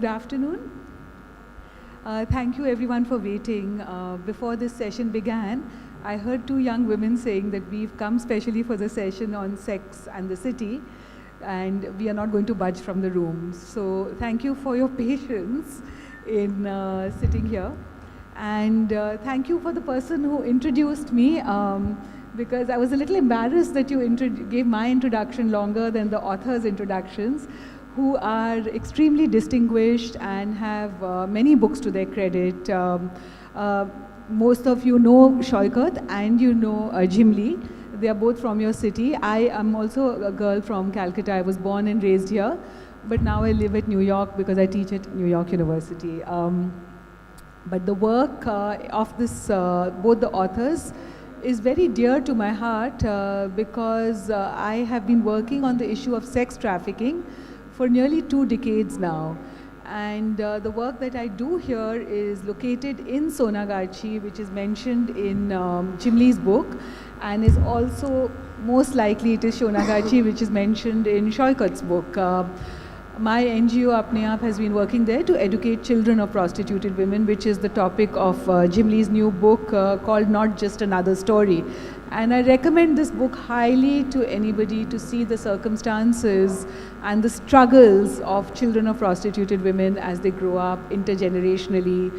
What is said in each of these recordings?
Good afternoon. Thank you everyone for waiting. Before this session began, I heard two young women saying that we've come specially for the session on sex and the city, and we are not going to budge from the room. So thank you for your patience in sitting here. And thank you for the person who introduced me, because I was a little embarrassed that you gave my introduction longer than the author's introductions, who are extremely distinguished and have many books to their credit. Most of you know Saikat and you know Jhimli. They are both from your city. I am also a girl from Calcutta. I was born and raised here, but now I live at New York because I teach at New York University. But the work of this, both the authors, is very dear to my heart because I have been working on the issue of sex trafficking for nearly 2 decades now. And the work that I do here is located in Sonagachi, which is mentioned in Jhimli's book, and is also, most likely it is Sonagachi, which is mentioned in Saikat's book. My NGO Apne Aap has been working there to educate children of prostituted women, which is the topic of Jhimli's new book called Not Just Another Story. And I recommend this book highly to anybody to see the circumstances and the struggles of children of prostituted women as they grow up intergenerationally,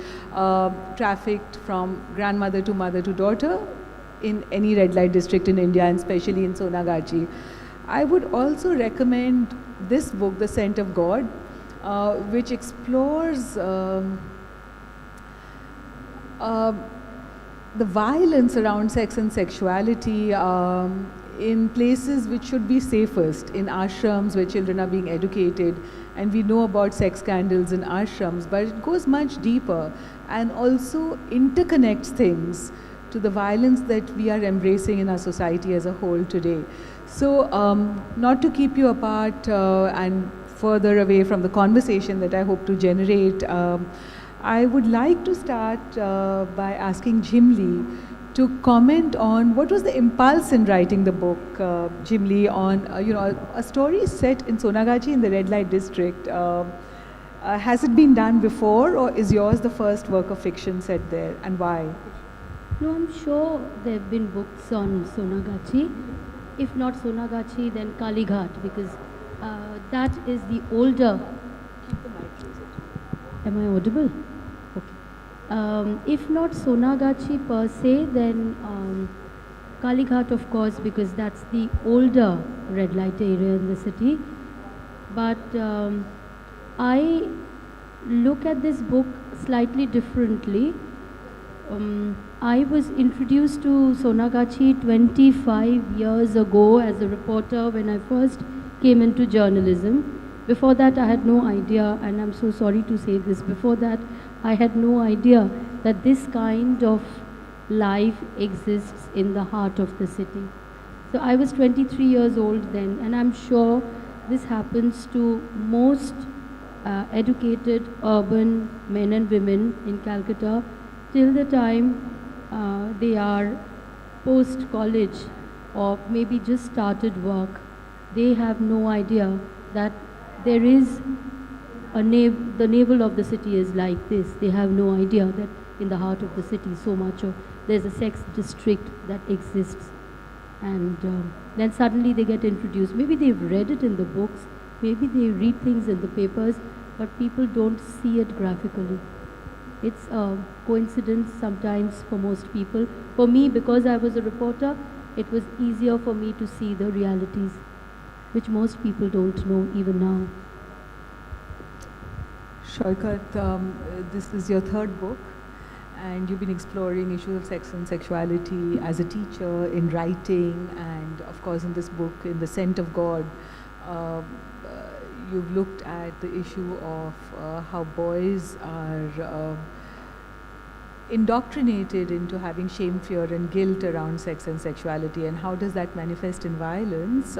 trafficked from grandmother to mother to daughter in any red light district in India, and especially in Sonagachi. I would also recommend this book, The Scent of God, which explores the violence around sex and sexuality in places which should be safest, in ashrams where children are being educated. And we know about sex scandals in ashrams, but it goes much deeper and also interconnects things to the violence that we are embracing in our society as a whole today. So not to keep you apart and further away from the conversation that I hope to generate, I would like to start by asking Jhimli to comment on what was the impulse in writing the book, Jhimli, on a story set in Sonagachi in the red light district. Has it been done before, or is yours the first work of fiction set there, and why? No, I'm sure there have been books on Sonagachi. If not Sonagachi, then Kalighat, because that is the older. Keep the mic closer. Am I audible? Okay. If not Sonagachi per se, then Kalighat, of course, because that's the older red light area in the city. But I look at this book slightly differently. I was introduced to Sonagachi 25 years ago as a reporter when I first came into journalism. Before that, I had no idea, and I'm so sorry to say this, before that, I had no idea that this kind of life exists in the heart of the city. So I was 23 years old then, and I'm sure this happens to most educated urban men and women in Calcutta till the time they are post-college or maybe just started work. They have no idea that there is the navel of the city is like this. They have no idea that in the heart of the city there's a sex district that exists. And then suddenly they get introduced. Maybe they've read it in the books, maybe they read things in the papers, but people don't see it graphically. It's a coincidence sometimes for most people. For me, because I was a reporter, it was easier for me to see the realities, which most people don't know even now. Saikat, this is your third book, and you've been exploring issues of sex and sexuality as a teacher, in writing, and of course in this book, in The Scent of God. You've looked at the issue of how boys are indoctrinated into having shame, fear, and guilt around sex and sexuality, and how does that manifest in violence?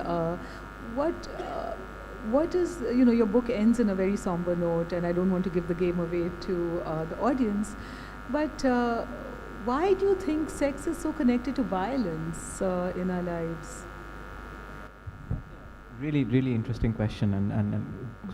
What is, your book ends in a very somber note, and I don't want to give the game away to the audience, but why do you think sex is so connected to violence in our lives? Really, really interesting question, and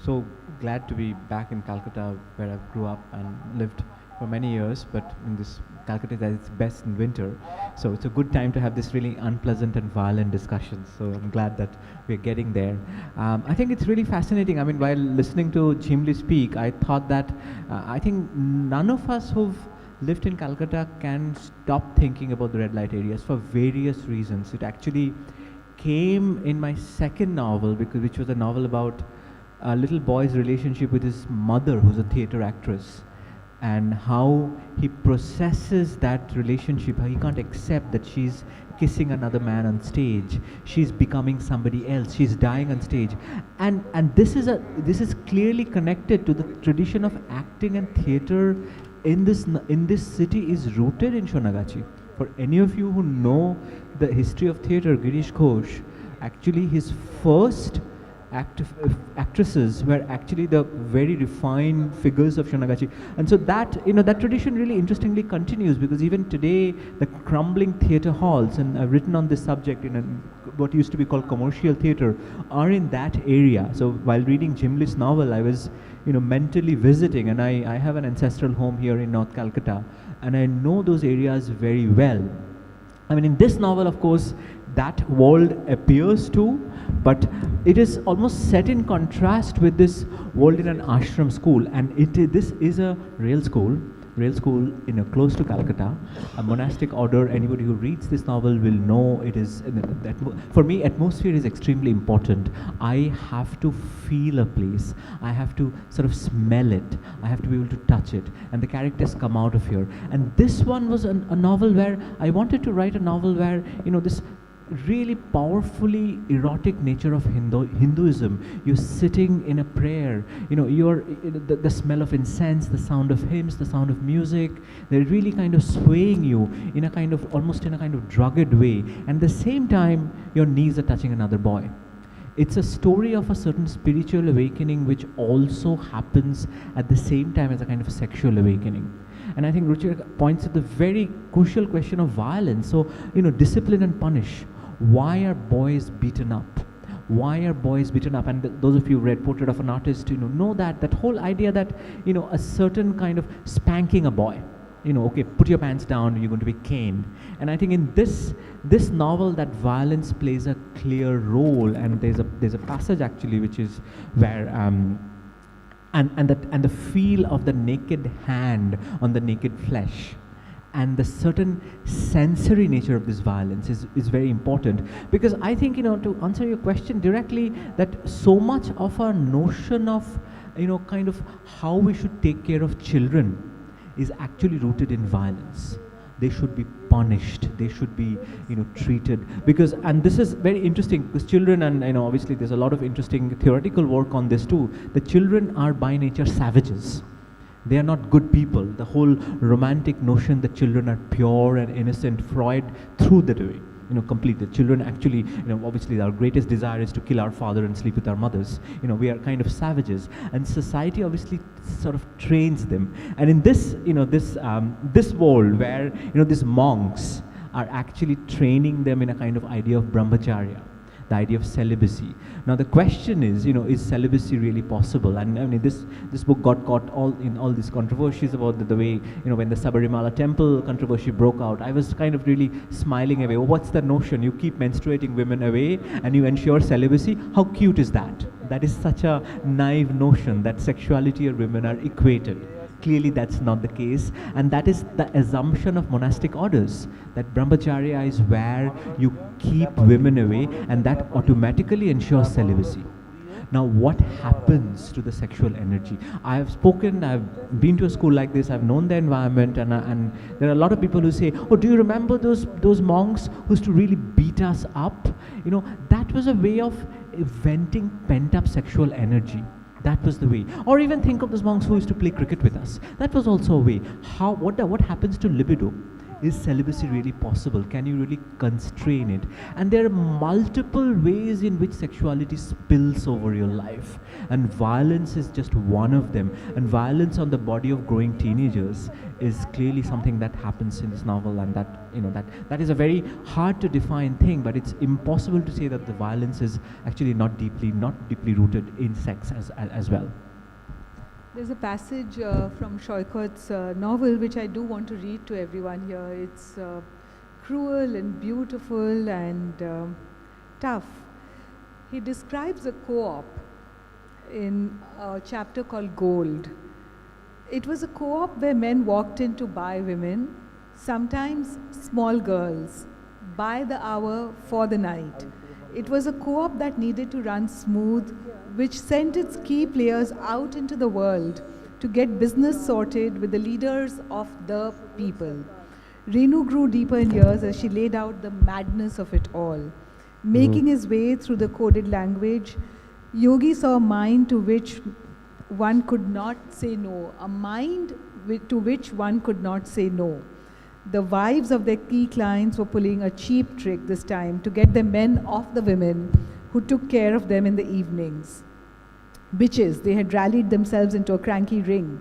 so glad to be back in Calcutta, where I grew up and lived for many years. But in this Calcutta is at its best in winter, so it's a good time to have this really unpleasant and violent discussion. So I'm glad that we're getting there. I think it's really fascinating. I mean, while listening to Jhimli speak, I thought that I think none of us who've lived in Calcutta can stop thinking about the red light areas for various reasons. It actually came in my second novel, which was a novel about a little boy's relationship with his mother, who's a theater actress, and how he processes that relationship, how he can't accept that she's kissing another man on stage, she's becoming somebody else, she's dying on stage, and this is clearly connected to the tradition of acting and theater in this city is rooted in Shonagachi. For any of you who know the history of theatre, Girish Ghosh, actually his first actresses were actually the very refined figures of Shonagachi. And so that, that tradition really interestingly continues, because even today, the crumbling theatre halls, and I've written on this subject in what used to be called commercial theatre, are in that area. So while reading Jhimli's novel, I was, mentally visiting, and I have an ancestral home here in North Calcutta, and I know those areas very well. I mean, in this novel, of course, that world appears to, but it is almost set in contrast with this world in an ashram school, and this is a real school close to Calcutta, a monastic order. Anybody who reads this novel will know it is, for me, atmosphere is extremely important. I have to feel a place, I have to sort of smell it, I have to be able to touch it, and the characters come out of here. And this one was a novel where I wanted to write a novel where, this really powerfully erotic nature of Hinduism. You're sitting in a prayer, you're the smell of incense, the sound of hymns, the sound of music, they're really kind of swaying you in a kind of, almost in a kind of drugged way, and at the same time your knees are touching another boy. It's a story of a certain spiritual awakening which also happens at the same time as a kind of a sexual awakening. And I think Ruchira points at the very crucial question of violence. So, discipline and punish. Why are boys beaten up? Why are boys beaten up? And those of you who read Portrait of an Artist, know that whole idea that, a certain kind of spanking a boy, okay, put your pants down, you're going to be caned. And I think in this novel, that violence plays a clear role. And there's a passage actually which is where and the feel of the naked hand on the naked flesh, and the certain sensory nature of this violence is very important. Because I think, to answer your question directly, that so much of our notion of, kind of how we should take care of children is actually rooted in violence. They should be punished, they should be, treated, because, and this is very interesting, because children, and obviously there's a lot of interesting theoretical work on this too, the children are by nature savages. They are not good people. The whole romantic notion that children are pure and innocent, Freud threw that away, completely. Children actually, obviously our greatest desire is to kill our father and sleep with our mothers. We are kind of savages, and society obviously sort of trains them. And in this, this world where, these monks are actually training them in a kind of idea of brahmacharya, the idea of celibacy. Now the question is celibacy really possible? And I mean, this book got caught in all these controversies about the way, when the Sabarimala temple controversy broke out, I was kind of really smiling away. Oh, what's the notion? You keep menstruating women away and you ensure celibacy? How cute is that? That is such a naive notion that sexuality or women are equated. Clearly that's not the case, and that is the assumption of monastic orders, that brahmacharya is where you keep women away, and that automatically ensures celibacy. Now what happens to the sexual energy? I've been to a school like this, I've known the environment, and there are a lot of people who say, oh, do you remember those monks who used to really beat us up? That was a way of venting pent-up sexual energy. That was the way. Or even think of those monks who used to play cricket with us. That was also a way. What happens to libido? is celibacy really possible? Can you really constrain it? And there are multiple ways in which sexuality spills over your life, and violence is just one of them. And violence on the body of growing teenagers is clearly something that happens in this novel, and that, you know, that is a very hard to define thing, but it's impossible to say that the violence is actually not deeply rooted in sex as well. There's a passage from Saikat's novel which I do want to read to everyone here. It's cruel and beautiful and tough. He describes a co-op in a chapter called Gold. It was a co-op where men walked in to buy women, sometimes small girls, by the hour for the night. It was a co-op that needed to run smooth, which sent its key players out into the world to get business sorted with the leaders of the people. Renu grew deeper in years as she laid out the madness of it all. Making his way through the coded language, Yogi saw a mind to which one could not say no, a mind to which one could not say no. The wives of their key clients were pulling a cheap trick this time to get the men off the women who took care of them in the evenings. Bitches, they had rallied themselves into a cranky ring,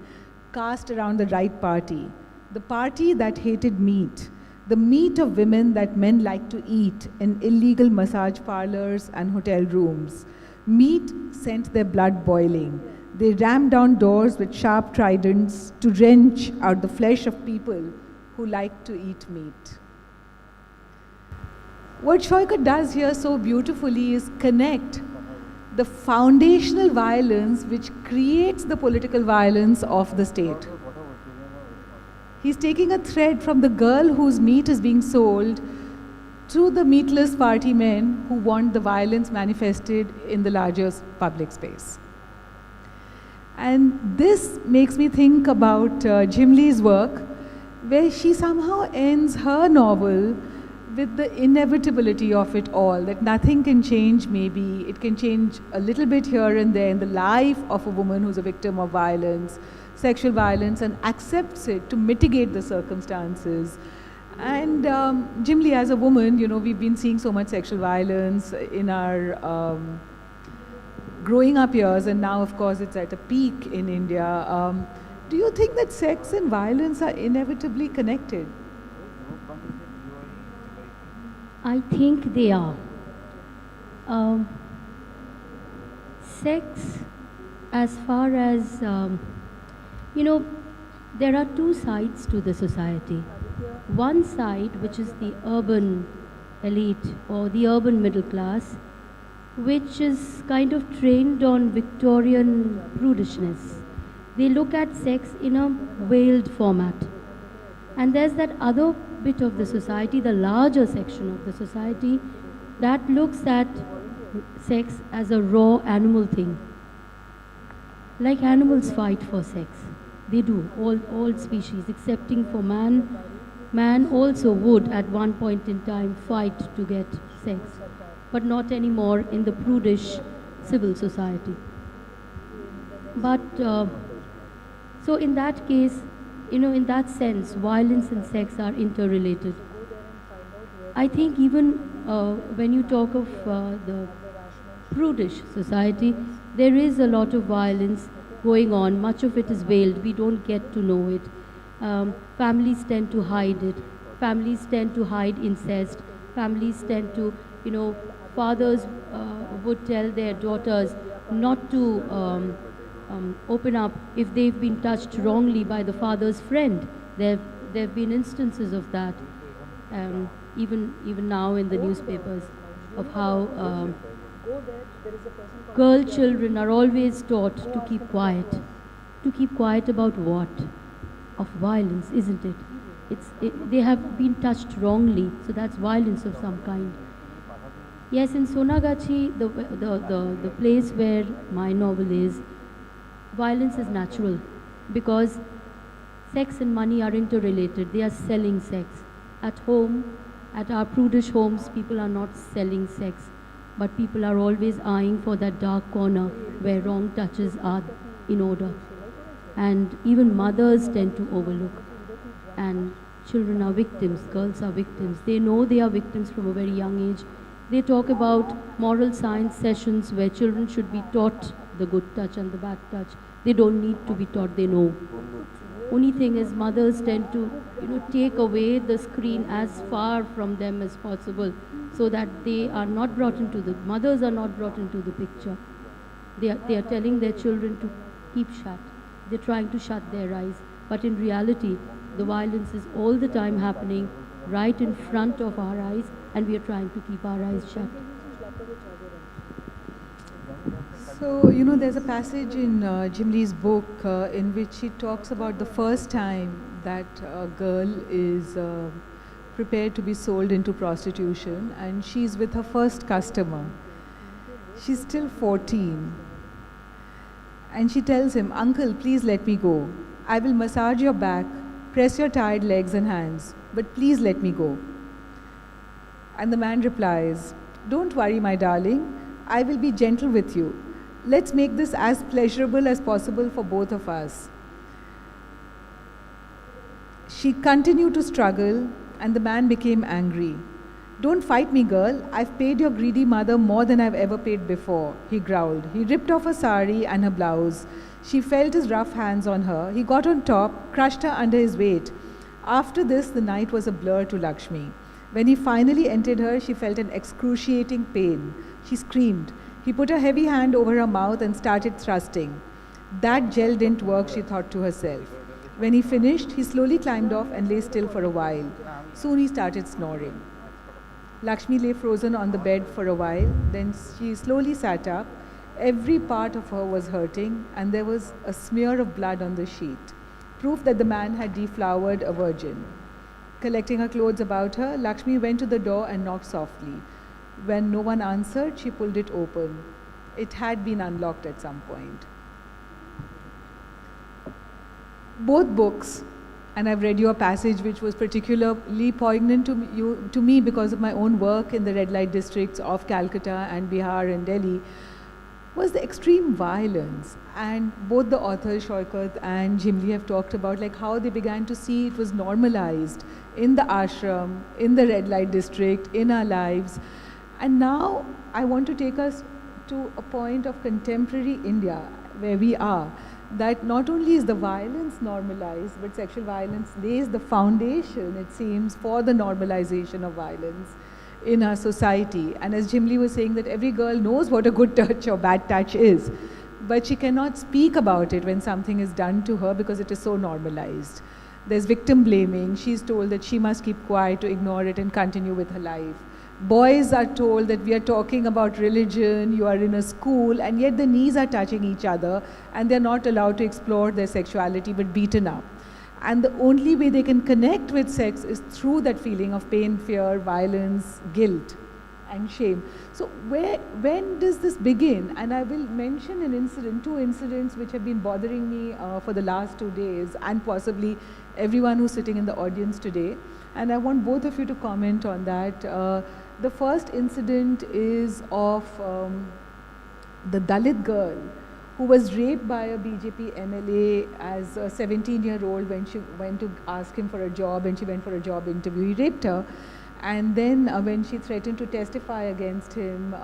cast around the right party, the party that hated meat, the meat of women that men liked to eat in illegal massage parlors and hotel rooms. Meat sent their blood boiling. They rammed down doors with sharp tridents to wrench out the flesh of people who like to eat meat. What Saikat does here so beautifully is connect the foundational violence which creates the political violence of the state. He's taking a thread from the girl whose meat is being sold to the meatless party men who want the violence manifested in the larger public space. And this makes me think about Jhimli's work, where she somehow ends her novel with the inevitability of it all, that nothing can change. Maybe it can change a little bit here and there in the life of a woman who's a victim of violence, sexual violence, and accepts it to mitigate the circumstances. And Jhimli, as a woman, you know, we've been seeing so much sexual violence in our growing up years, and now, of course, it's at a peak in India. Do you think that sex and violence are inevitably connected? I think they are. Sex, as far as, you know, there are two sides to the society. One side, which is the urban elite or the urban middle class, which is kind of trained on Victorian prudishness. They look at sex in a veiled format. And there's that other bit of the society, the larger section of the society, that looks at sex as a raw animal thing. Like animals fight for sex. They do, all species, excepting for man. Man also would at one point in time fight to get sex, but not anymore in the prudish civil society. But so in that case, you know, in that sense, violence and sex are interrelated. I think even when you talk of the prudish society, there is a lot of violence going on. Much of it is veiled. We don't get to know it. Families tend to hide it. Families tend to hide incest. Families tend to, you know, fathers would tell their daughters not to open up if they've been touched wrongly by the father's friend. There have been instances of that, even now in the newspapers, of how girl children are always taught to keep quiet. To keep quiet about what? Of violence, isn't it? They have been touched wrongly, so that's violence of some kind. Yes, in Sonagachi, the place where my novel is, violence is natural because sex and money are interrelated. They are selling sex. At home, at our prudish homes, people are not selling sex, but people are always eyeing for that dark corner where wrong touches are in order. And even mothers tend to overlook. And children are victims, girls are victims. They know they are victims from a very young age. They talk about moral science sessions where children should be taught the good touch and the bad touch. They don't need to be taught, they know. Only thing is mothers tend to, take away the screen as far from them as possible so that mothers are not brought into the picture. They are telling their children to keep shut. They're trying to shut their eyes. But in reality, the violence is all the time happening right in front of our eyes, and we are trying to keep our eyes shut. So, there's a passage in Jhimli's book in which she talks about the first time that a girl is prepared to be sold into prostitution, and she's with her first customer. She's still 14. And she tells him, "Uncle, please let me go. I will massage your back, press your tired legs and hands, but please let me go." And the man replies, "Don't worry, my darling. I will be gentle with you. Let's make this as pleasurable as possible for both of us." She continued to struggle, and the man became angry. "Don't fight me, girl. I've paid your greedy mother more than I've ever paid before," he growled. He ripped off her sari and her blouse. She felt his rough hands on her. He got on top, crushed her under his weight. After this, the night was a blur to Lakshmi. When he finally entered her, she felt an excruciating pain. She screamed. He put a heavy hand over her mouth and started thrusting. That gel didn't work, she thought to herself. When he finished, he slowly climbed off and lay still for a while. Soon he started snoring. Lakshmi lay frozen on the bed for a while. Then she slowly sat up. Every part of her was hurting, and there was a smear of blood on the sheet, proof that the man had deflowered a virgin. Collecting her clothes about her, Lakshmi went to the door and knocked softly. When no one answered, she pulled it open. It had been unlocked at some point. Both books, and I've read your passage, which was particularly poignant to me because of my own work in the red light districts of Calcutta and Bihar and Delhi, was the extreme violence. And both the authors, Saikat and Jhimli, have talked about how they began to see it was normalized in the ashram, in the red light district, in our lives. And now I want to take us to a point of contemporary India where we are, that not only is the violence normalized, but sexual violence lays the foundation, it seems, for the normalization of violence in our society. And as Jhimli was saying, that every girl knows what a good touch or bad touch is, but she cannot speak about it when something is done to her because it is so normalized. There's victim blaming. She's told that she must keep quiet to ignore it and continue with her life. Boys are told that we are talking about religion, you are in a school, and yet the knees are touching each other, and they're not allowed to explore their sexuality but beaten up. And the only way they can connect with sex is through that feeling of pain, fear, violence, guilt, and shame. So when does this begin? And I will mention two incidents which have been bothering me for the last 2 days, and possibly everyone who's sitting in the audience today. And I want both of you to comment on that. The first incident is of the Dalit girl who was raped by a BJP MLA as a 17-year-old when she went to ask him for a job, and she went for a job interview. He raped her. And then when she threatened to testify against him,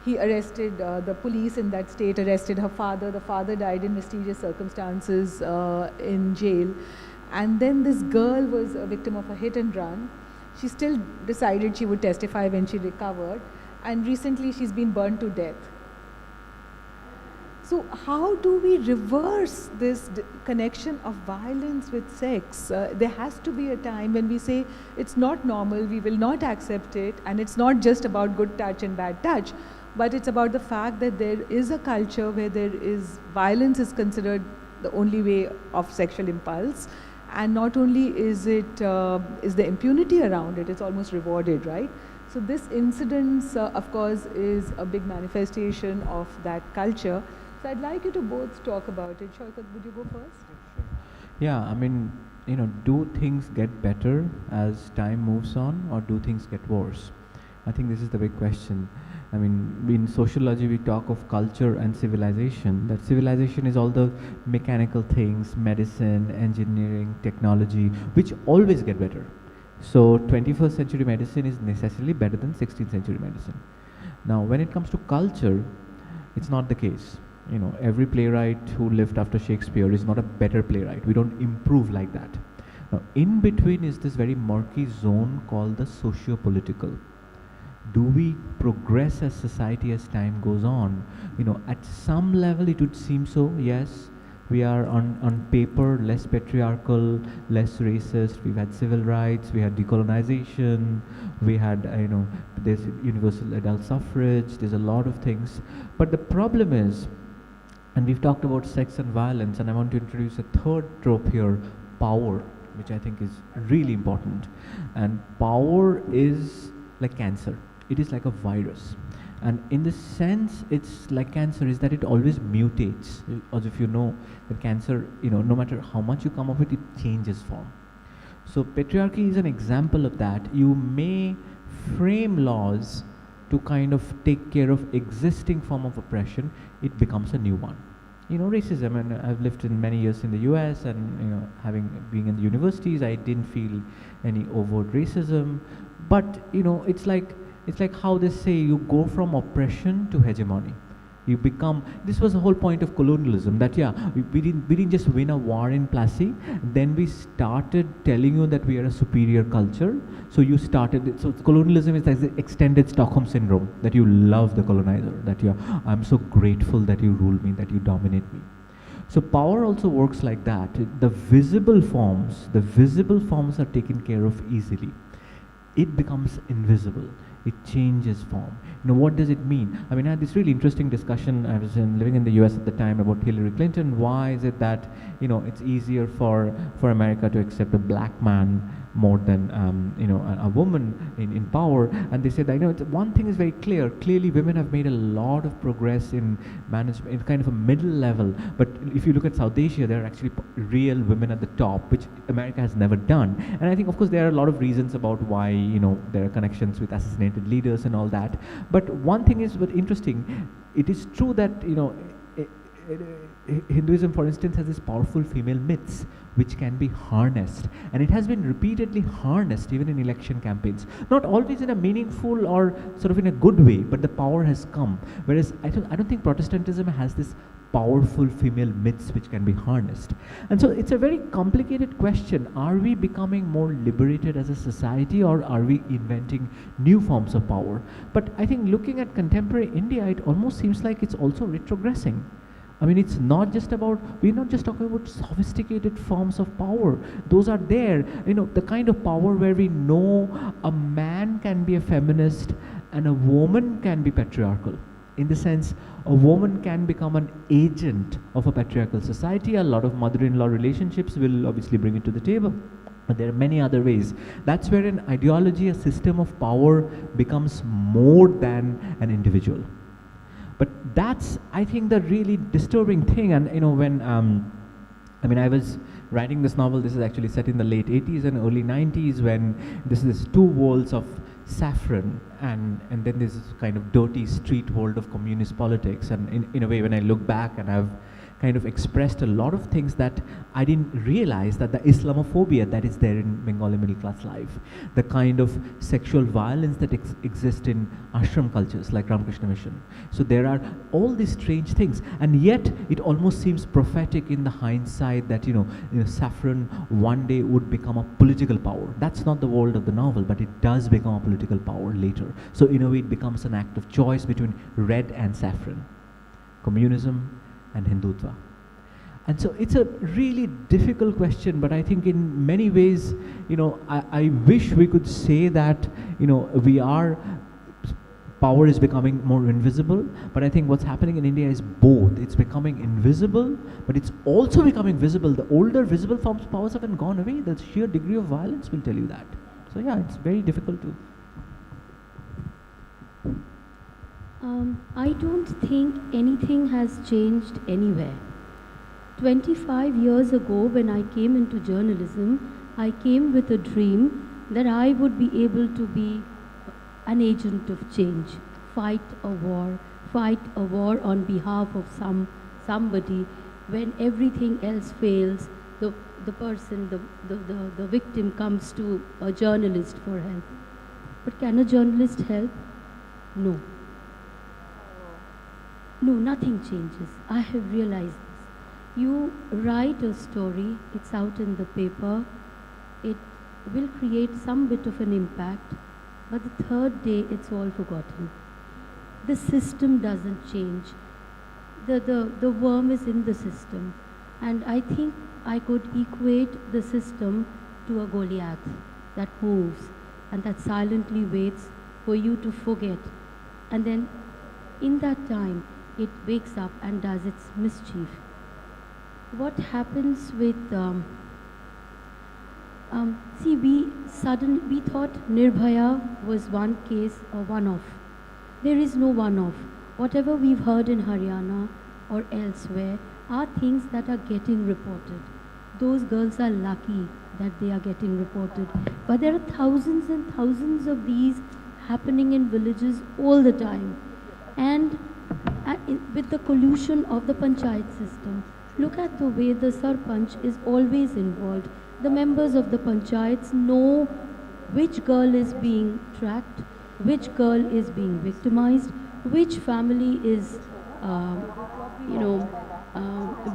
he arrested, the police in that state arrested her father. The father died in mysterious circumstances in jail. And then this girl was a victim of a hit and run. She still decided she would testify when she recovered. And recently she's been burned to death. So how do we reverse this connection of violence with sex? There has to be a time when we say it's not normal, we will not accept it, and it's not just about good touch and bad touch, but it's about the fact that there is a culture where violence is considered the only way of sexual impulse, and not only is the impunity around it, it's almost rewarded, right? So this incident, of course, is a big manifestation of that culture. So I'd like you to both talk about it. Saikat, would you go first? Sure. Yeah, I mean, do things get better as time moves on, or do things get worse? I think this is the big question. I mean, in sociology, we talk of culture and civilization. That civilization is all the mechanical things, medicine, engineering, technology, which always get better. So 21st century medicine is necessarily better than 16th century medicine. Now, when it comes to culture, it's not the case. Every playwright who lived after Shakespeare is not a better playwright. We don't improve like that. Now, in between is this very murky zone called the socio-political. Do we progress as society as time goes on? At some level it would seem so, yes. We are on paper less patriarchal, less racist. We've had civil rights, we had decolonization, we had, there's universal adult suffrage, there's a lot of things. But the problem is, and we've talked about sex and violence, and I want to introduce a third trope here, power, which I think is really important. And power is like cancer. It is like a virus. And in the sense it's like cancer is that it always mutates. As if you know that cancer, no matter how much you come of it, it changes form. So patriarchy is an example of that. You may frame laws to kind of take care of existing form of oppression, it becomes a new one. Racism, and I've lived in many years in the US, and being in the universities, I didn't feel any overt racism. But it's like how they say you go from oppression to hegemony. You become, this was the whole point of colonialism, that we didn't just win a war in Plassey, then we started telling you that we are a superior culture. So you started, so colonialism is like the extended Stockholm syndrome, that you love the colonizer, that I'm so grateful that you rule me, that you dominate me. So power also works like that. The visible forms are taken care of easily. It becomes invisible. It changes form. What does it mean? I mean, I had this really interesting discussion. I was living in the US at the time about Hillary Clinton. Why is it that, it's easier for America to accept a black man more than, a woman in power? And they said that, one thing is very clear. Clearly, women have made a lot of progress in management, in kind of a middle level. But if you look at South Asia, there are actually real women at the top, which America has never done. And I think, of course, there are a lot of reasons about why, there are connections with assassinated leaders and all that. But one thing is interesting. It is true that, Hinduism, for instance, has these powerful female myths which can be harnessed, and it has been repeatedly harnessed even in election campaigns, not always in a meaningful or sort of in a good way, but the power has come. Whereas I don't think Protestantism has this powerful female myths which can be harnessed. And so it's a very complicated question. Are we becoming more liberated as a society, or are we inventing new forms of power? But I think looking at contemporary India, it almost seems like it's also retrogressing. I mean, it's not just about, we're not just talking about sophisticated forms of power. Those are there. The kind of power where we know a man can be a feminist and a woman can be patriarchal. In the sense, a woman can become an agent of a patriarchal society. A lot of mother-in-law relationships will obviously bring it to the table. But there are many other ways. That's where an ideology, a system of power becomes more than an individual. But that's, I think, the really disturbing thing. And when I was writing this novel, this is actually set in the late 80s and early 90s, when this is two worlds of saffron and then there's this kind of dirty street world of communist politics. And in a way, when I look back, and I've kind of expressed a lot of things that I didn't realize, that the Islamophobia that is there in Bengali middle class life, the kind of sexual violence that exists in ashram cultures like Ramakrishna Mission. So there are all these strange things, and yet it almost seems prophetic in the hindsight that saffron one day would become a political power. That's not the world of the novel, but it does become a political power later. So in a way, it becomes an act of choice between red and saffron, communism and Hindutva. And so it's a really difficult question, but I think in many ways, I wish we could say that, power is becoming more invisible, but I think what's happening in India is both. It's becoming invisible, but it's also becoming visible. The older visible forms of powers haven't gone away. The sheer degree of violence will tell you that. So yeah, it's very difficult to. I don't think anything has changed anywhere. 25 years ago, when I came into journalism, I came with a dream that I would be able to be an agent of change fight a war on behalf of somebody when everything else fails. The person, the victim comes to a journalist for help. But can a journalist help? No. No, nothing changes. I have realized this. You write a story, it's out in the paper, it will create some bit of an impact, but the third day it's all forgotten. The system doesn't change. The worm is in the system. And I think I could equate the system to a Goliath that moves and that silently waits for you to forget. And then in that time, it wakes up and does its mischief. What happens with, see, we thought Nirbhaya was one case, a one-off. There is no one-off. Whatever we've heard in Haryana or elsewhere are things that are getting reported. Those girls are lucky that they are getting reported. But there are thousands and thousands of these happening in villages all the time. And with the collusion of the panchayat system, look at the way the sarpanch is always involved. The members of the panchayats know which girl is being tracked, which girl is being victimized, which family is,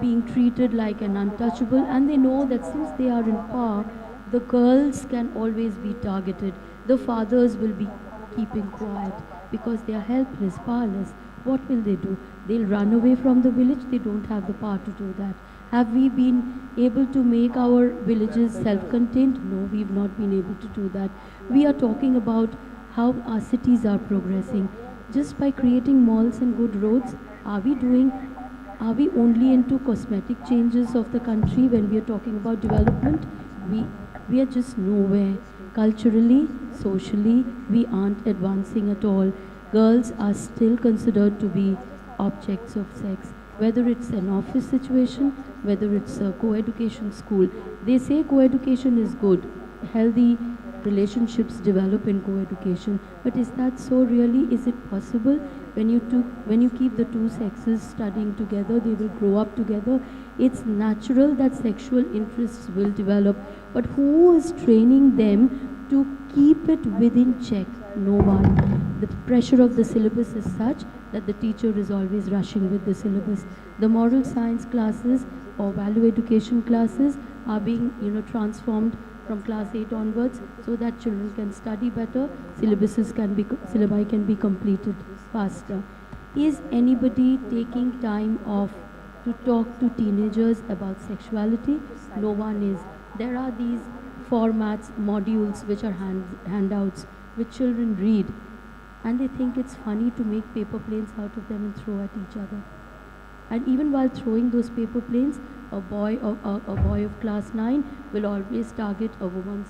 being treated like an untouchable, and they know that since they are in power, the girls can always be targeted. The fathers will be keeping quiet because they are helpless, powerless. What will they do? They'll run away from the village. They don't have the power to do that. Have we been able to make our villages self-contained? No, we've not been able to do that. We are talking about how our cities are progressing. Just by creating malls and good roads, are we only into cosmetic changes of the country when we are talking about development? We are just nowhere. Culturally, socially, we aren't advancing at all. Girls are still considered to be objects of sex. Whether it's an office situation, whether it's a co-education school. They say co-education is good. Healthy relationships develop in co-education. But is that so really? Is it possible? When you keep the two sexes studying together, they will grow up together. It's natural that sexual interests will develop. But who is training them to keep it within check? No one. The pressure of the syllabus is such that the teacher is always rushing with the syllabus. The moral science classes or value education classes are being transformed from class 8 onwards so that children can study better, syllabi can be completed faster. Is anybody taking time off to talk to teenagers about sexuality? No one is. There are these formats, modules which are handouts which children read, and they think it's funny to make paper planes out of them and throw at each other. And even while throwing those paper planes, a boy of class 9 will always target a woman's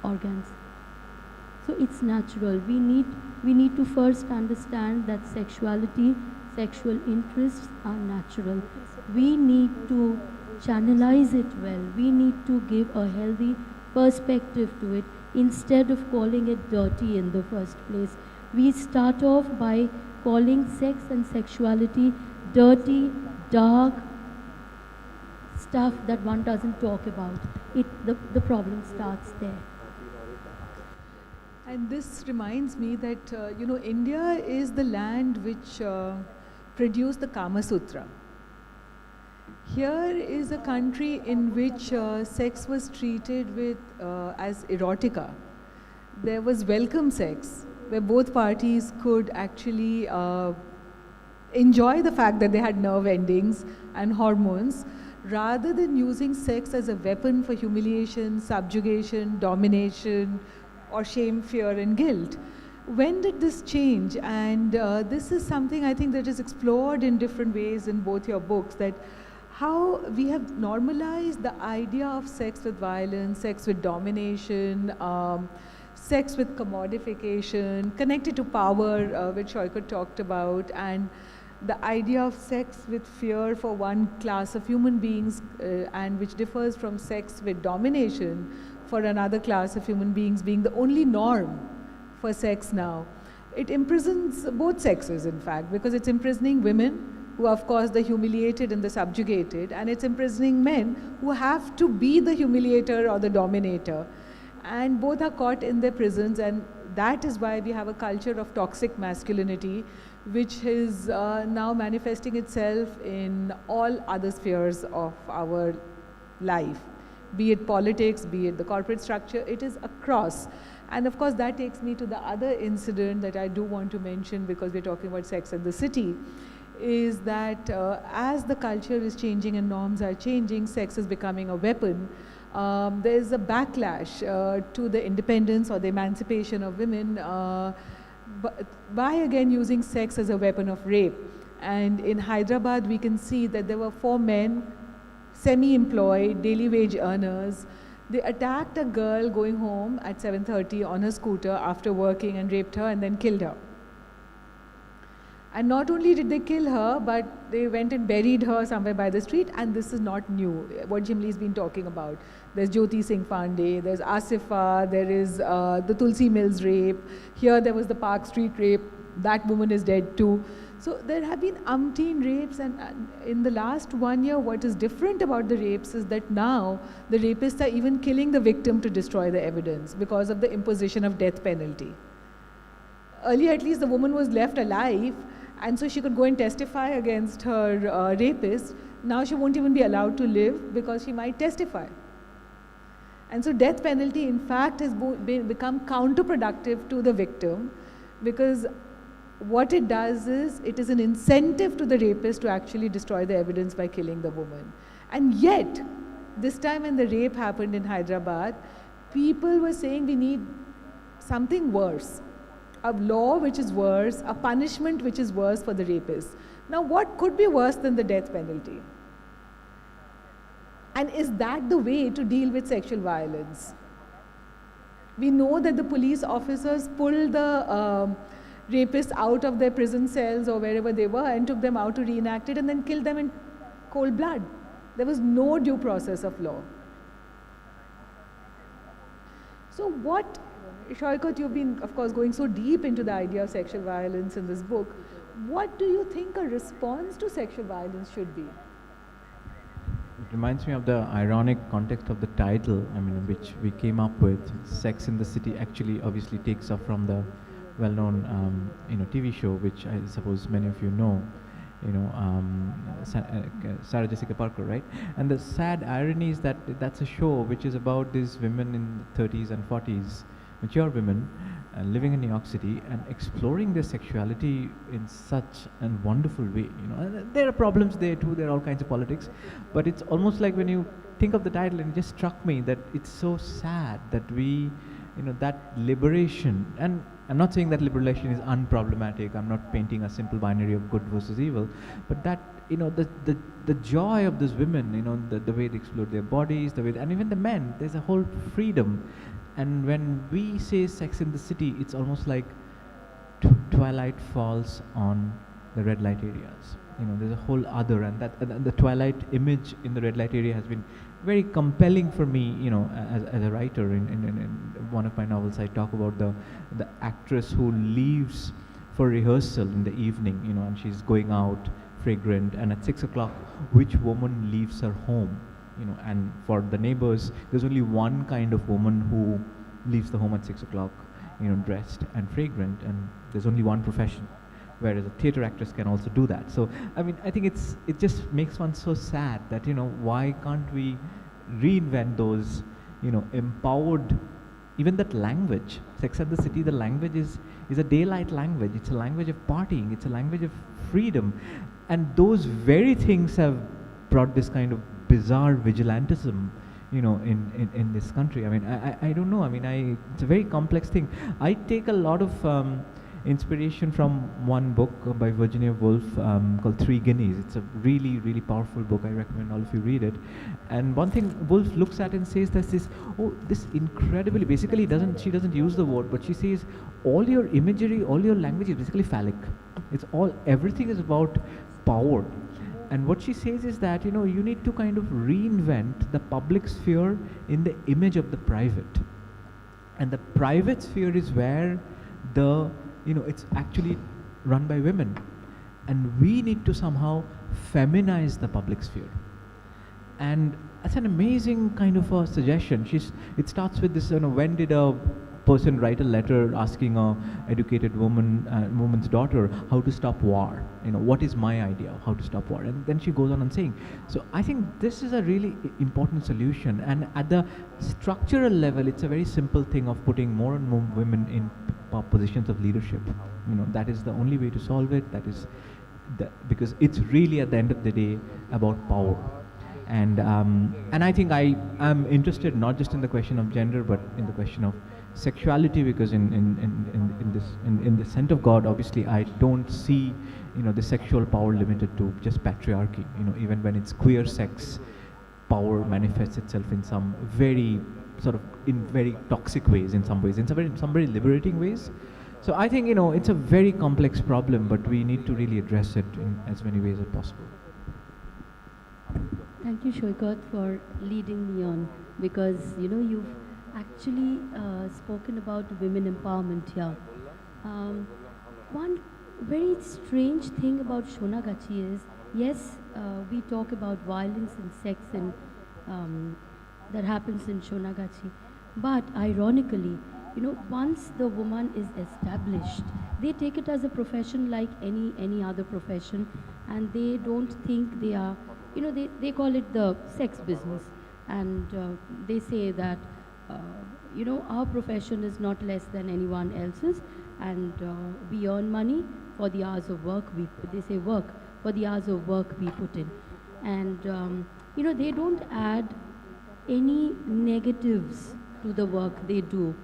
organs. So it's natural. We need to first understand that sexuality, sexual interests are natural. We need to channelize it well. We need to give a healthy perspective to it instead of calling it dirty in the first place. We start off by calling sex and sexuality dirty, dark stuff that one doesn't talk about. The problem starts there. And this reminds me that, India is the land which produced the Kama Sutra. Here is a country in which sex was treated with as erotica. There was welcome sex, where both parties could actually enjoy the fact that they had nerve endings and hormones, rather than using sex as a weapon for humiliation, subjugation, domination, or shame, fear, and guilt. When did this change? And this is something I think that is explored in different ways in both your books, that how we have normalized the idea of sex with violence, sex with domination, sex with commodification, connected to power, which Saikat talked about, and the idea of sex with fear for one class of human beings, and which differs from sex with domination for another class of human beings being the only norm for sex now. it imprisons both sexes, in fact, because it's imprisoning women, who are, of course, the humiliated and the subjugated, and it's imprisoning men who have to be the humiliator or the dominator. And both are caught in their prisons, and that is why we have a culture of toxic masculinity, which is now manifesting itself in all other spheres of our life, be it politics, be it the corporate structure, it is across. And of course, that takes me to the other incident that I do want to mention, because we're talking about sex in the city, is that as the culture is changing and norms are changing, sex is becoming a weapon. There's a backlash to the independence or the emancipation of women by again using sex as a weapon of rape. And in Hyderabad, we can see that there were 4 men, semi-employed, daily wage earners. They attacked a girl going home at 7:30 on her scooter after working and raped her and then killed her. And not only did they kill her, but they went and buried her somewhere by the street, and this is not new, what Jhimli's been talking about. There's Jyoti Singh Pandey, there's Asifa, there is the Tulsi Mills rape, here there was the Park Street rape, that woman is dead too. So there have been umpteen rapes, and in the last 1 year, what is different about the rapes is that now the rapists are even killing the victim to destroy the evidence because of the imposition of death penalty. Earlier, at least, the woman was left alive, and so she could go and testify against her rapist. Now she won't even be allowed to live because she might testify. And so death penalty, in fact, has become counterproductive to the victim, because what it does is, it is an incentive to the rapist to actually destroy the evidence by killing the woman. And yet, this time when the rape happened in Hyderabad, people were saying we need something worse. A law which is worse, a punishment which is worse for the rapist. Now, what could be worse than the death penalty? And is that the way to deal with sexual violence? We know that the police officers pulled the rapists out of their prison cells or wherever they were and took them out to reenact it and then killed them in cold blood. There was no due process of law. So what, Saikat, you've been, of course, going so deep into the idea of sexual violence in this book. What do you think a response to sexual violence should be? It reminds me of the ironic context of the title, which we came up with. Sex in the City actually obviously takes off from the well-known TV show, which I suppose many of you know, Sarah Jessica Parker, right? And the sad irony is that that's a show which is about these women in the 30s and 40s, mature women living in New York City and exploring their sexuality in such a wonderful way. There are problems there too, there are all kinds of politics, but it's almost like when you think of the title, and it just struck me that it's so sad that we, that liberation, and I'm not saying that liberation is unproblematic, I'm not painting a simple binary of good versus evil, but that, the joy of these women, the way they explore their bodies, and even the men, there's a whole freedom. And when we say Sex in the City, it's almost like twilight falls on the red light areas. There's a whole other, and the twilight image in the red light area has been very compelling for me, as a writer. In one of my novels, I talk about the actress who leaves for rehearsal in the evening, and she's going out fragrant, and at 6 o'clock, which woman leaves her home? And for the neighbors, there's only one kind of woman who leaves the home at 6 o'clock, dressed and fragrant, and there's only one profession, whereas a theater actress can also do that. So, I think it just makes one so sad that, why can't we reinvent those, empowered, even that language. Sex and the City, the language is a daylight language. It's a language of partying. It's a language of freedom. And those very things have brought this kind of bizarre vigilantism, in this country. I don't know. It's a very complex thing. I take a lot of inspiration from one book by Virginia Woolf called Three Guineas. It's a really, really powerful book. I recommend all of you read it. And one thing Woolf looks at and says that this incredibly, basically she doesn't use the word, but she says all your imagery, all your language is basically phallic. Everything is about power. And what she says is that, you need to kind of reinvent the public sphere in the image of the private. And the private sphere is where the it's actually run by women. And we need to somehow feminize the public sphere. And that's an amazing kind of a suggestion. It starts with this, when did a person write a letter asking a educated woman's daughter how to stop war? What is my idea of how to stop war? And then she goes on and saying. So I think this is a really important solution. And at the structural level, it's a very simple thing of putting more and more women in positions of leadership. That is the only way to solve it. Because it's really at the end of the day about power. And I think I am interested not just in the question of gender, but in the question of sexuality, because in the scent of God, obviously, I don't see the sexual power limited to just patriarchy. Even when it's queer sex, power manifests itself in some very very toxic ways, in some ways, in some very liberating ways. So I think it's a very complex problem, but we need to really address it in as many ways as possible. Thank you, Saikat, for leading me on, because you've actually spoken about women empowerment here. One very strange thing about Shonagachi is, yes, we talk about violence and sex and that happens in Shonagachi, but ironically, once the woman is established, they take it as a profession like any other profession, and they don't think they are, they call it the sex business, and they say that, our profession is not less than anyone else's, and we earn money for the hours of work they say work for the hours of work we put in, and they don't add any negatives to the work they do.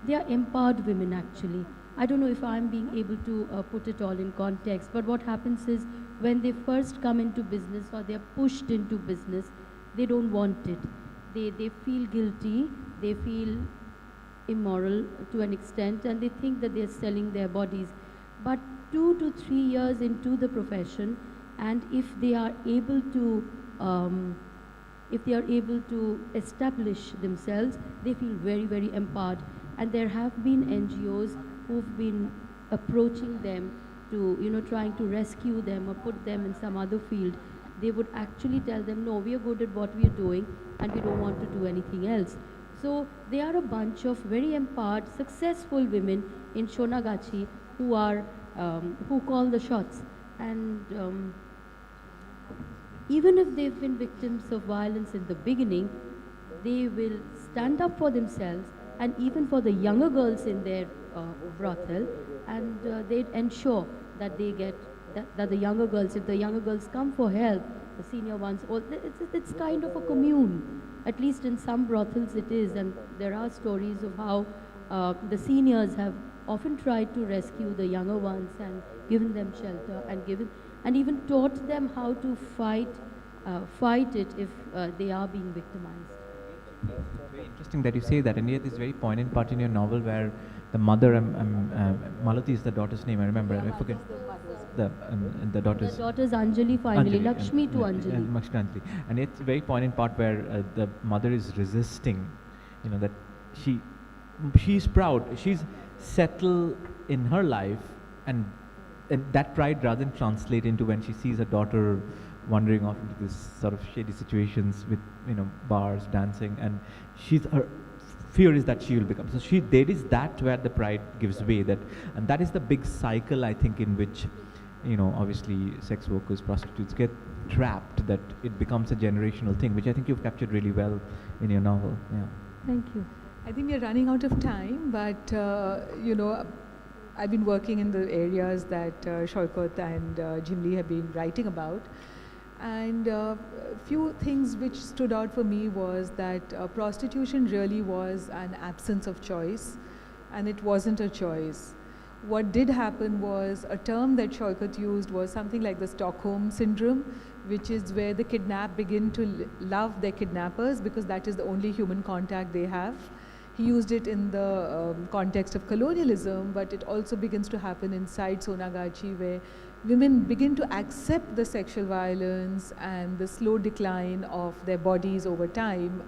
They are empowered women, actually. I don't know if I'm being able to put it all in context, but what happens is, when they first come into business or they're pushed into business, they don't want it. They feel guilty, they feel immoral to an extent, and they think that they're selling their bodies. But 2 to 3 years into the profession, and if they are able to establish themselves, they feel very, very empowered. And there have been NGOs who've been approaching them to, trying to rescue them or put them in some other field. They would actually tell them, no, we are good at what we are doing and we don't want to do anything else. So they are a bunch of very empowered, successful women in Shonagachi who are, who call the shots. And even if they've been victims of violence in the beginning, they will stand up for themselves and even for the younger girls in their brothel, and they ensure that they get, that the younger girls, if the younger girls come for help, the senior ones, it's kind of a commune. At least in some brothels it is, and there are stories of how the seniors have often tried to rescue the younger ones and given them shelter and even taught them how to fight it if they are being victimized. It's very interesting that you say that, and yet this very poignant part in your novel where the mother, Malati is the daughter's name, I remember, I forget. The daughter's Anjali, finally, Lakshmi to Anjali. And it's a very poignant part where the mother is resisting, that she's proud, she's settled in her life, and that pride doesn't translate into when she sees her daughter wandering off into this sort of shady situations with bars, dancing, and her fear is that she will become. So there is that where the pride gives way, and that is the big cycle, I think, in which obviously sex workers, prostitutes get trapped, that it becomes a generational thing, which I think you've captured really well in your novel. Yeah. Thank you. I think we're running out of time, but I've been working in the areas that Saikat and Jhimli have been writing about. And a few things which stood out for me was that prostitution really was an absence of choice, and it wasn't a choice. What did happen was, a term that Saikat used was something like the Stockholm syndrome, which is where the kidnapped begin to love their kidnappers because that is the only human contact they have. He used it in the context of colonialism, but it also begins to happen inside Sonagachi, where women begin to accept the sexual violence and the slow decline of their bodies over time,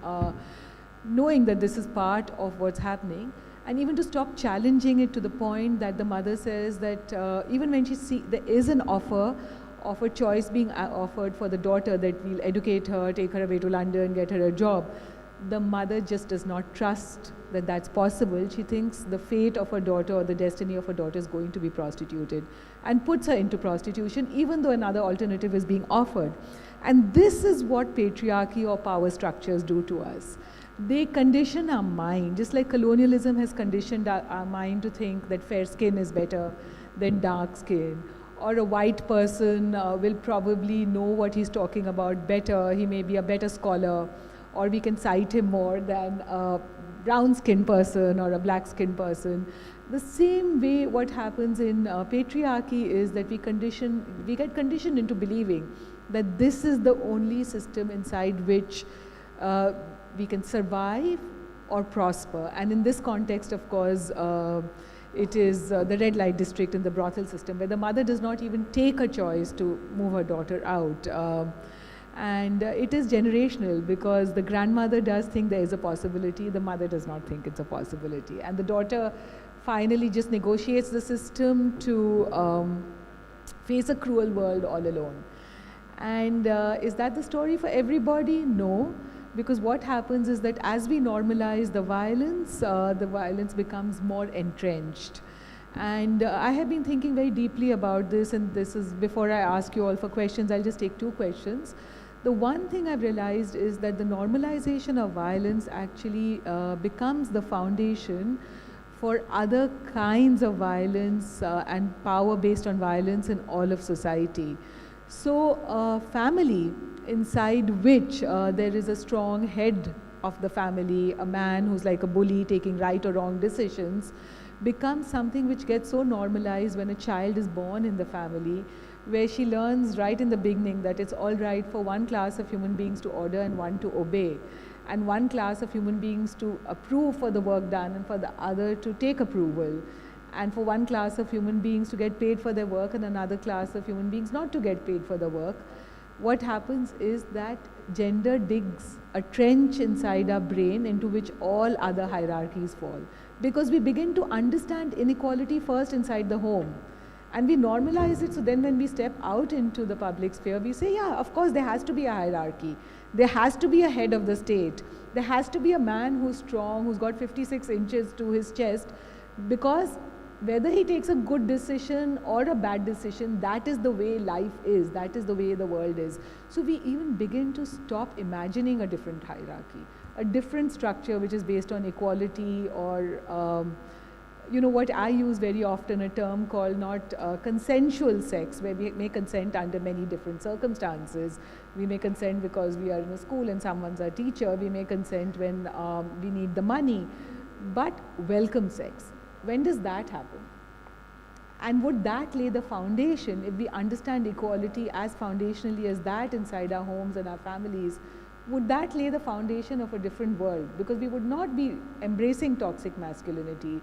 knowing that this is part of what's happening. And even to stop challenging it to the point that the mother says that even when she sees there is an offer of a choice being offered for the daughter, that we'll educate her, take her away to London, get her a job, the mother just does not trust that that's possible. She thinks the fate of her daughter or the destiny of her daughter is going to be prostituted, and puts her into prostitution even though another alternative is being offered. And this is what patriarchy or power structures do to us. They condition our mind, just like colonialism has conditioned our mind to think that fair skin is better than dark skin, or a white person will probably know what he's talking about better, he may be a better scholar, or we can cite him more than a brown-skinned person or a black-skinned person. The same way what happens in patriarchy is that we get conditioned into believing that this is the only system inside which we can survive or prosper. And in this context, of course, it is the red light district in the brothel system, where the mother does not even take a choice to move her daughter out. And it is generational, because the grandmother does think there is a possibility, the mother does not think it's a possibility. And the daughter finally just negotiates the system to face a cruel world all alone. And is that the story for everybody? No. Because what happens is that as we normalize the violence becomes more entrenched. And I have been thinking very deeply about this, and this is, before I ask you all for questions, I'll just take 2 questions. The one thing I've realized is that the normalization of violence actually becomes the foundation for other kinds of violence and power based on violence in all of society. So family, inside which there is a strong head of the family, a man who's like a bully taking right or wrong decisions, becomes something which gets so normalized when a child is born in the family, where she learns right in the beginning that it's all right for one class of human beings to order and one to obey, and one class of human beings to approve for the work done and for the other to take approval, and for one class of human beings to get paid for their work and another class of human beings not to get paid for the work. What happens is that gender digs a trench inside our brain into which all other hierarchies fall, because we begin to understand inequality first inside the home, and we normalize it. So then when we step out into the public sphere, we say, yeah, of course there has to be a hierarchy, there has to be a head of the state, there has to be a man who's strong, who's got 56 inches to his chest, because whether he takes a good decision or a bad decision, that is the way life is, that is the way the world is. So we even begin to stop imagining a different hierarchy, a different structure which is based on equality, or you know what I use very often, a term called not consensual sex, where we may consent under many different circumstances. We may consent because we are in a school and someone's our teacher, we may consent when we need the money, but welcome sex, when does that happen? And would that lay the foundation, if we understand equality as foundationally as that inside our homes and our families, would that lay the foundation of a different world? Because we would not be embracing toxic masculinity,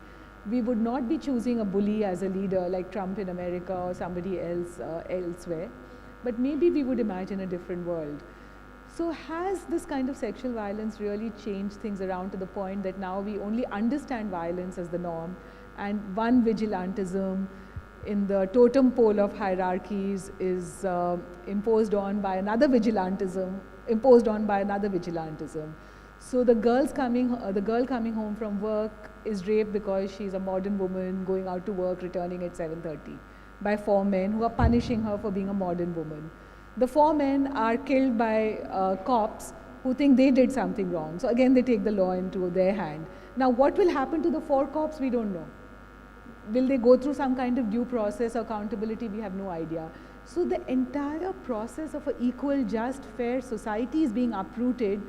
we would not be choosing a bully as a leader like Trump in America or somebody else elsewhere, but maybe we would imagine a different world. So has this kind of sexual violence really changed things around to the point that now we only understand violence as the norm, and one vigilantism in the totem pole of hierarchies is imposed on by another vigilantism, imposed on by another vigilantism. So the girl coming home from work is raped because she's a modern woman going out to work, returning at 7:30 by 4 men who are punishing her for being a modern woman. The 4 men are killed by cops who think they did something wrong. So again, they take the law into their hand. Now, what will happen to the 4 cops? We don't know. Will they go through some kind of due process or accountability? We have no idea. So the entire process of an equal, just, fair society is being uprooted,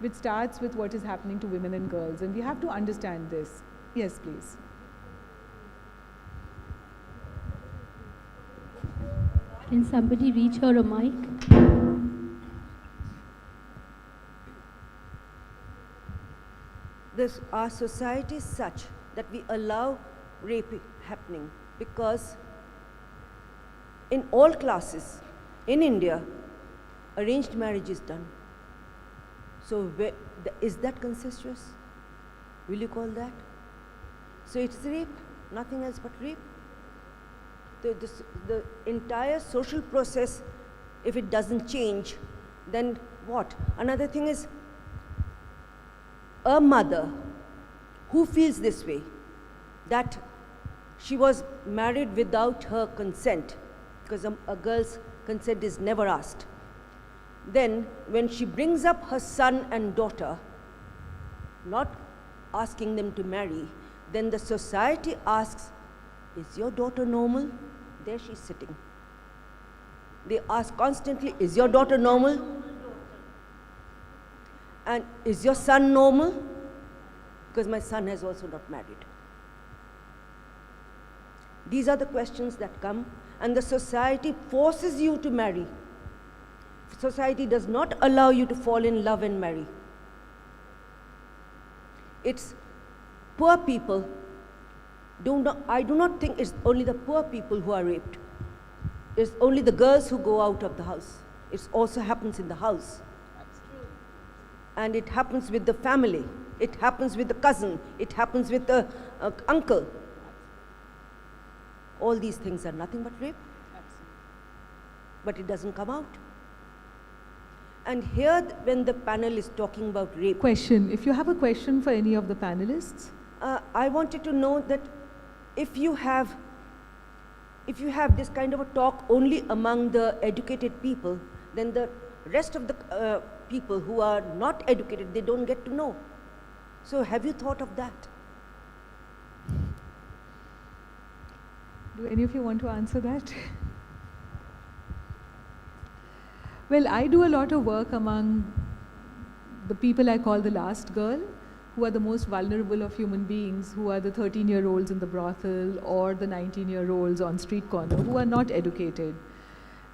which starts with what is happening to women and girls. And we have to understand this. Yes, please. Can somebody reach her a mic? Our society is such that we allow rape happening, because in all classes in India, arranged marriage is done. So is that consensuous? Will you call that? So it's rape, nothing else but rape. The entire social process, if it doesn't change, then what? Another thing is, a mother who feels this way, that she was married without her consent, because a girl's consent is never asked. Then, when she brings up her son and daughter, not asking them to marry, then the society asks, is your daughter normal? There she's sitting. They ask constantly, is your daughter normal? And is your son normal? Because my son has also not married. These are the questions that come, and the society forces you to marry. Society does not allow you to fall in love and marry. It's poor people. I do not think it's only the poor people who are raped. It's only the girls who go out of the house. It also happens in the house. That's true. And it happens with the family. It happens with the cousin. It happens with the uncle. All these things are nothing but rape. But it doesn't come out. And here, when the panel is talking about rape. Question. If you have a question for any of the panelists. I wanted to know that if you have this kind of a talk only among the educated people, then the rest of the people who are not educated, they don't get to know. So have you thought of that? Do any of you want to answer that? Well, I do a lot of work among the people I call the last girl, who are the most vulnerable of human beings, who are the 13-year-olds in the brothel or the 19-year-olds on street corner who are not educated.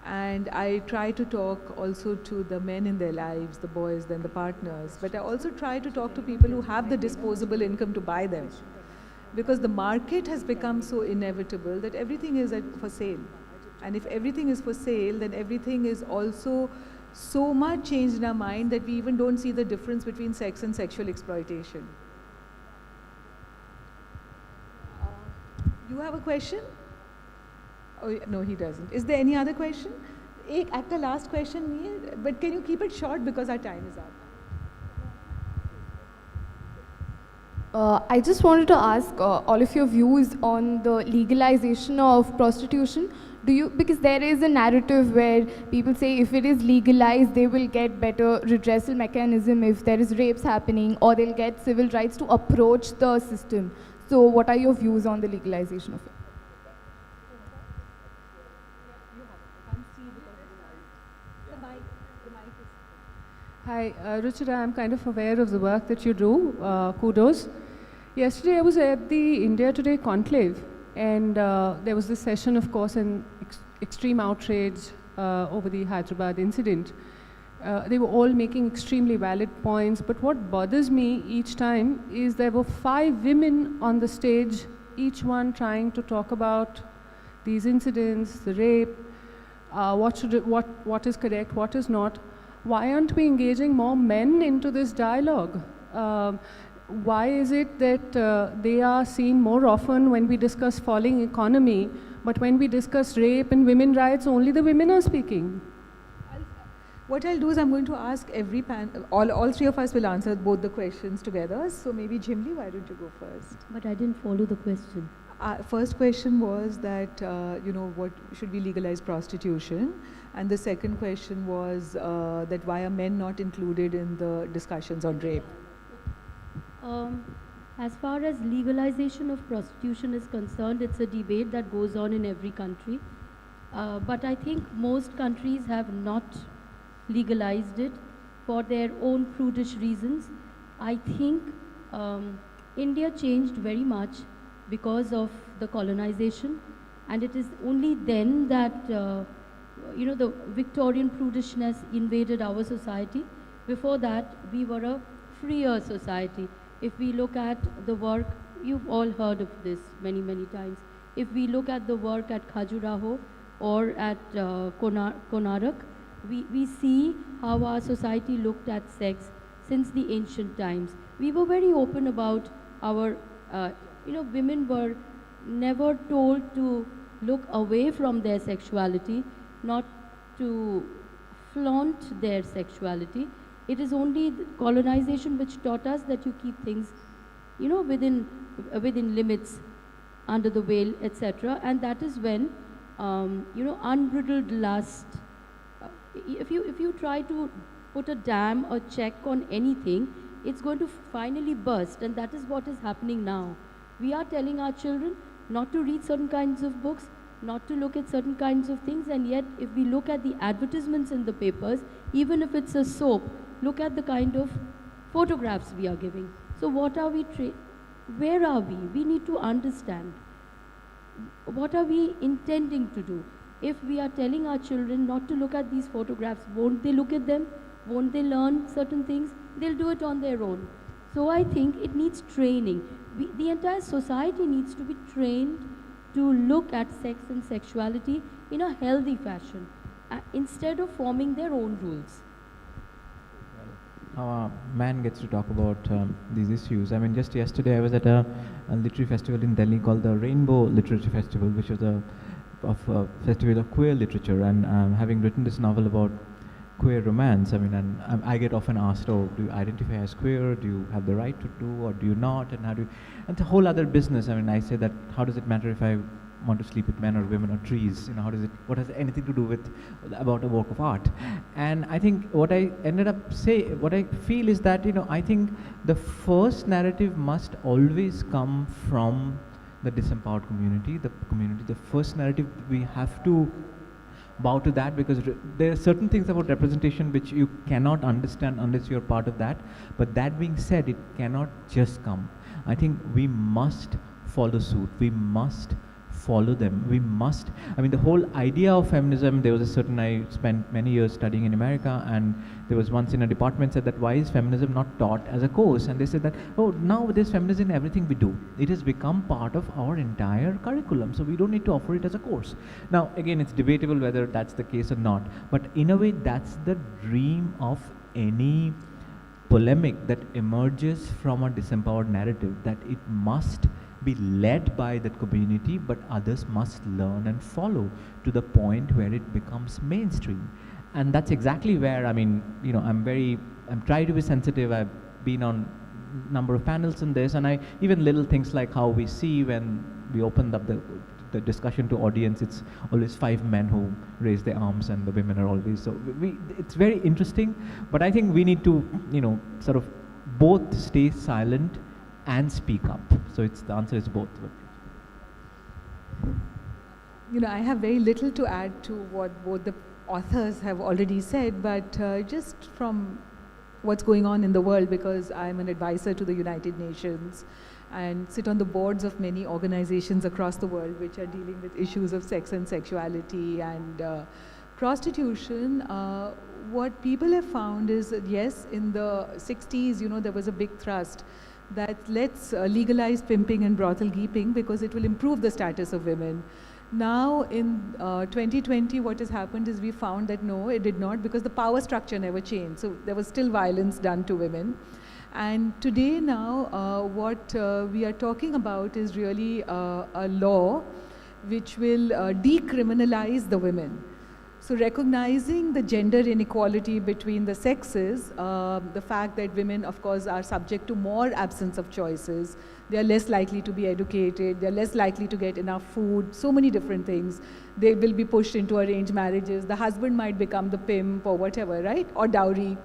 And I try to talk also to the men in their lives, the boys, then the partners. But I also try to talk to people who have the disposable income to buy them. Because the market has become so inevitable that everything is for sale. And if everything is for sale, then everything is also so much changed in our mind that we even don't see the difference between sex and sexual exploitation. You have a question? Oh, no, he doesn't. Is there any other question? Ek last question, but can you keep it short because our time is up? I just wanted to ask all of your views on the legalization of prostitution. Because there is a narrative where people say if it is legalized, they will get better redressal mechanism if there is rapes happening, or they'll get civil rights to approach the system. So what are your views on the legalization of it? Hi, Ruchira, I'm kind of aware of the work that you do. Kudos. Yesterday I was at the India Today conclave, and there was this session, of course, in extreme outrage over the Hyderabad incident. They were all making extremely valid points, but what bothers me each time is there were 5 women on the stage, each one trying to talk about these incidents, the rape, what is correct, what is not. Why aren't we engaging more men into this dialogue? Why is it that they are seen more often when we discuss falling economy, but when we discuss rape and women's rights, only the women are speaking? What I'll do is I'm going to ask every all 3 of us will answer both the questions together. So maybe Jhimli, why don't you go first? But I didn't follow the question. First question was that, what should we legalize prostitution? And the second question was that why are men not included in the discussions on rape? As far as legalization of prostitution is concerned, it's a debate that goes on in every country. But I think most countries have not legalized it for their own prudish reasons. I think India changed very much because of the colonization, and it is only then that the Victorian prudishness invaded our society. Before that, we were a freer society. If we look at the work, you've all heard of this many, many times. If we look at the work at Khajuraho or at Konark, we see how our society looked at sex since the ancient times. We were very open about our women were never told to look away from their sexuality, not to flaunt their sexuality. It is only colonization which taught us that you keep things, within limits, under the veil, etc. And that is when, unbridled lust. If you try to put a dam or check on anything, it's going to finally burst, and that is what is happening now. We are telling our children not to read certain kinds of books, not to look at certain kinds of things, and yet if we look at the advertisements in the papers, even if it's a soap, look at the kind of photographs we are giving. So what are we, where are we? We need to understand. What are we intending to do? If we are telling our children not to look at these photographs, won't they look at them? Won't they learn certain things? They'll do it on their own. So I think it needs training. The entire society needs to be trained to look at sex and sexuality in a healthy fashion, instead of forming their own rules. How a man gets to talk about these issues. I mean, just yesterday I was at a literary festival in Delhi called the Rainbow Literature Festival, which was a festival of queer literature. And having written this novel about queer romance, I mean, and I get often asked, oh, do you identify as queer? Do you have the right to do, or do you not? And how do you? And it's a whole other business. I mean, I say that, how does it matter if I want to sleep with men or women or trees? How does it? What has anything to do with about a work of art? And I think what I feel is that I think the first narrative must always come from the disempowered community. The first narrative, we have to bow to that, because there are certain things about representation which you cannot understand unless you're part of that. But that being said, it cannot just come. I think we must follow suit. We must follow them. We must, the whole idea of feminism, there was a certain, I spent many years studying in America, and there was once in a department said that, why is feminism not taught as a course? And they said that, oh, now there's feminism in everything we do. It has become part of our entire curriculum, so we don't need to offer it as a course. Now, again, it's debatable whether that's the case or not, but in a way, that's the dream of any polemic that emerges from a disempowered narrative, that it must be led by that community, but others must learn and follow to the point where it becomes mainstream. And that's exactly where, I'm trying to be sensitive. I've been on a number of panels in this, and even little things like how we see when we opened up the discussion to audience, it's always 5 men who raise their arms and the women are always, so it's very interesting, but I think we need to, sort of both stay silent and speak up. So the answer is both. I have very little to add to what both the authors have already said, but just from what's going on in the world, because I'm an advisor to the United Nations and sit on the boards of many organizations across the world which are dealing with issues of sex and sexuality and prostitution. What people have found is that, yes, in the 60s, there was a big thrust that let's legalize pimping and brothel keeping because it will improve the status of women. Now in 2020, what has happened is we found that no, it did not, because the power structure never changed. So there was still violence done to women. And today now, what we are talking about is really a law which will decriminalize the women. So recognizing the gender inequality between the sexes, the fact that women, of course, are subject to more absence of choices, they are less likely to be educated, they are less likely to get enough food, so many different things. They will be pushed into arranged marriages, the husband might become the pimp or whatever, right, or dowry.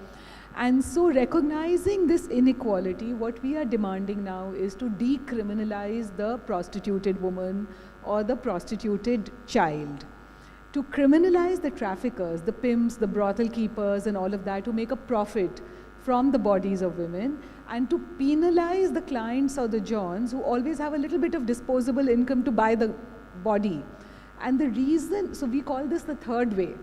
And so recognizing this inequality, what we are demanding now is to decriminalize the prostituted woman or the prostituted child. To criminalize the traffickers, the pimps, the brothel keepers and all of that, to make a profit from the bodies of women, and to penalize the clients or the Johns who always have a little bit of disposable income to buy the body. And the reason, so we call this the third way.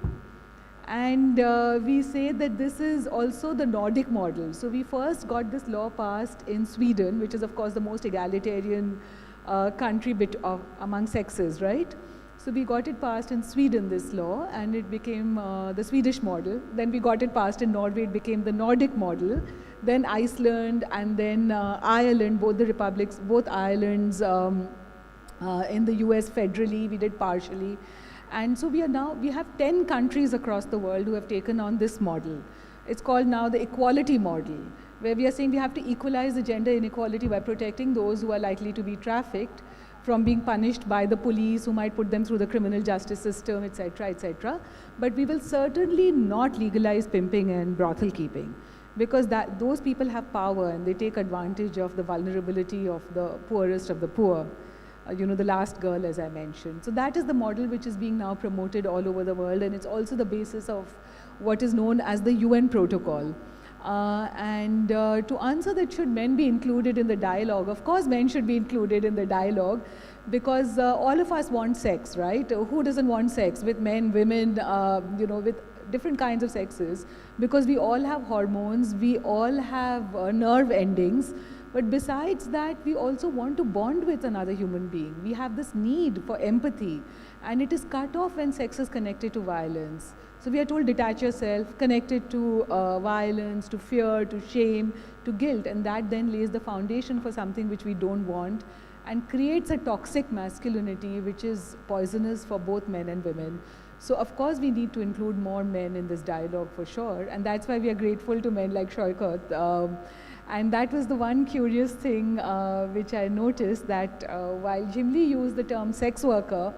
And we say that this is also the Nordic model. So we first got this law passed in Sweden, which is of course the most egalitarian country among sexes, right? So we got it passed in Sweden, this law, and it became the Swedish model. Then we got it passed in Norway, it became the Nordic model. then Iceland, and then Ireland, both the republics, both Irelands in the US federally, we did partially. And so we have 10 countries across the world who have taken on this model. It's called now the equality model, where we are saying we have to equalize the gender inequality by protecting those who are likely to be trafficked from being punished by the police, who might put them through the criminal justice system, etc., etc. But we will certainly not legalize pimping and brothel keeping, because those people have power and they take advantage of the vulnerability of the poorest of the poor. The last girl, as I mentioned. So that is the model which is being now promoted all over the world, and it's also the basis of what is known as the UN protocol. To answer that, should men be included in the dialogue? Of course, men should be included in the dialogue, because all of us want sex, right? Who doesn't want sex with men, women, with different kinds of sexes? Because we all have hormones, we all have nerve endings. But besides that, we also want to bond with another human being. We have this need for empathy, and it is cut off when sex is connected to violence. So we are told, detach yourself, connected to violence, to fear, to shame, to guilt, and that then lays the foundation for something which we don't want and creates a toxic masculinity which is poisonous for both men and women. So of course we need to include more men in this dialogue for sure, and that's why we are grateful to men like Saikat. And that was the one curious thing which I noticed, that while Jhimli used the term sex worker,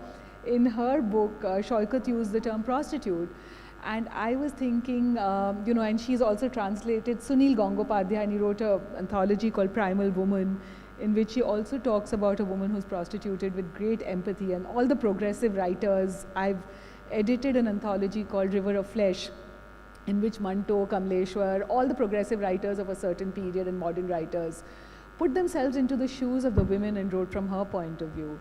in her book, Saikat used the term prostitute. And I was thinking, and she's also translated Sunil Gangopadhyay, and he wrote an anthology called Primal Woman, in which he also talks about a woman who's prostituted with great empathy. And all the progressive writers, I've edited an anthology called River of Flesh, in which Manto, Kamleshwar, all the progressive writers of a certain period and modern writers put themselves into the shoes of the women and wrote from her point of view.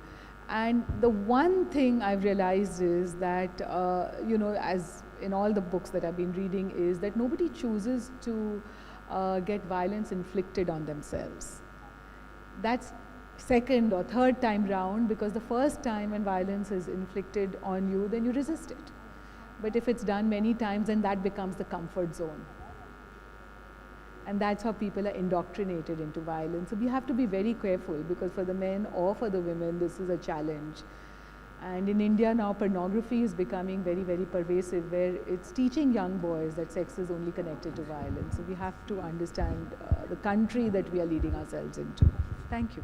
And the one thing I've realized is that, as in all the books that I've been reading, is that nobody chooses to get violence inflicted on themselves. That's second or third time round, because the first time when violence is inflicted on you, then you resist it. But if it's done many times, then that becomes the comfort zone. And that's how people are indoctrinated into violence. So we have to be very careful, because for the men or for the women, this is a challenge. And in India now, pornography is becoming very, very pervasive, where it's teaching young boys that sex is only connected to violence. So we have to understand the country that we are leading ourselves into. Thank you.